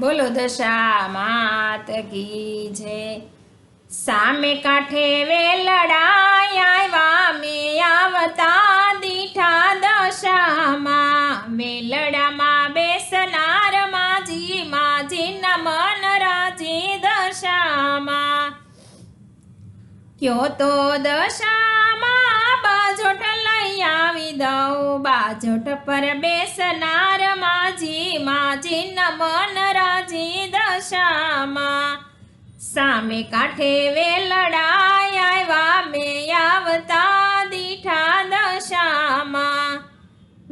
બોલો દશા માત કી જય। સામે કાંઠે વેલડાય આવ્યા મેં આવતા દીઠા દશામાં। વેલડામાં બેસનાર માજી માજીના મન રાજી દશામાં। કયો તો દશામાં બાજોટ લઈ આવી દઉં, બાજોટ પર બેસનાર માજી માજીના મન રાજી દશામાં। સામે કાંઠે વેલડાય આવ્યા મેં આવતા દીઠા દશામાં।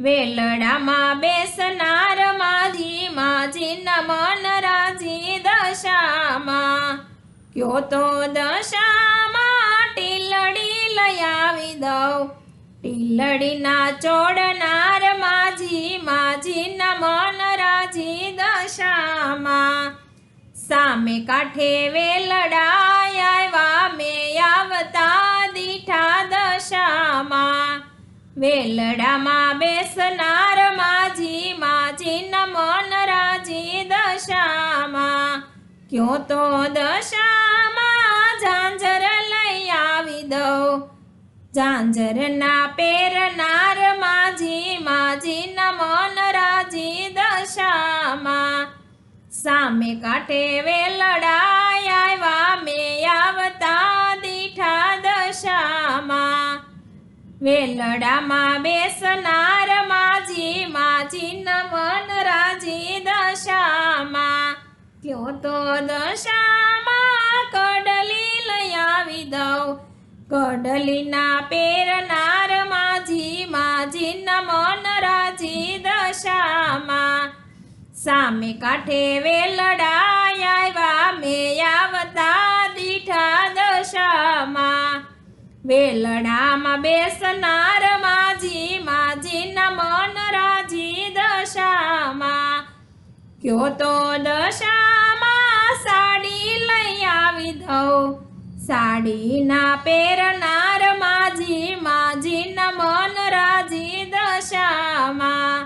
વેલડામાં બેસનાર માજી માજીના મન રાજી દશામાં। કયો તો દશામાં ટીલડી લઈ આવી દઉં, ટીલડીના ચોડનાર માજી માજીના મન રાજી દશામાં। સામે કાંઠે વેલડાય આવ્યા મેં આવતા દીઠા દશામાં। વેલડામાં બેસનાર માજી માજીના મન રાજી દશામાં। કયો તો દશામાં ઝાંઝર લઈ આવી દઉં, ઝાંઝરના પહેરનાર માજી માજીના મન રાજી દશામાં। સામે કાંઠે વેલડાય આવ્યા મેં આવતા દીઠા દશામાં। વેલડામાં બેસનાર માજી માજીના મન રાજી દશામાં। કયો તો દશામાં કડલી લઈ આવી દઉં, કડલીના પહેરનાર માજી માજીના મન રાજી દશામાં। સામે કાંઠે વેલડાય આવ્યા મેં આવતા દીઠા દશામાં। વેલડામાં બેસનાર માજી માજીના મન રાજી દશામાં। કયો તો દશામાં સાડી લઈ આવી દઉં, સાડીના પહેરનાર માજી માજીના મન રાજી દશામાં।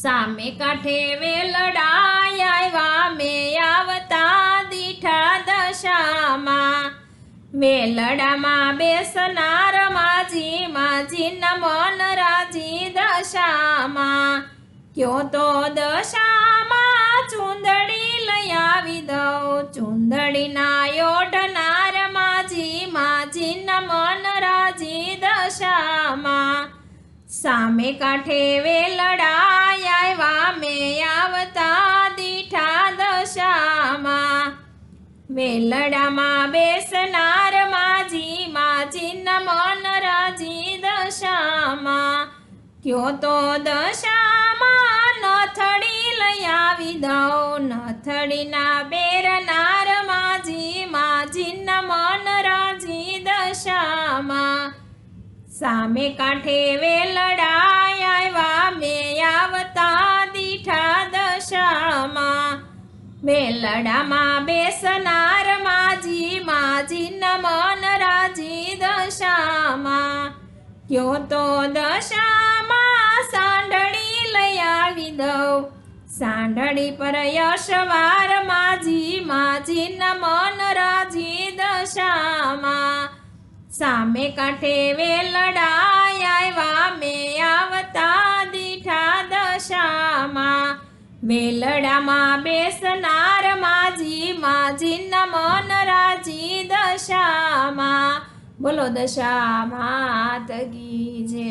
સામે કાંઠે વેલડાય આવ્યા મેં આવતા દીઠા દશામાં। વેલડામાં બેસનાર માજી માજીના મન રાજી દશામાં। કયો તો દશામાં ચૂંદડી લઈ આવી દઉં, ચૂંદડીના ઓઢનાર માજી માજીના મન રાજી દશામાં। સામે કાંઠે વેલડાય આવ્યા મેં આવતા દીઠા દશામાં। વેલડામાં બેસનાર માજી માજીના મન રાજી દશામાં। કયો તો દશામાં નથડી લઈ આવી દઉં, નથડીના પહેરનાર માજી માજીના મન રાજી દશામાં। સામે કાંઠે વેલડાય આવ્યા મેં આવતા દીઠા દશામાં। વેલડામાં બેસનાર માજી માજીના મન રાજી દશામાં। કયો તો દશામાં સાંઢળી લઈ આવી દઉં, સાંઢળી પર યશવાર માજી માજીના મન રાજી દશામાં। સામે કાંઠે વેલડાય આવ્યા મેં આવતા દીઠા દશામાં। વેલડામાં બેસનાર માજી માજીના મન રાજી દશામાં। બોલો દશા માત કી જય।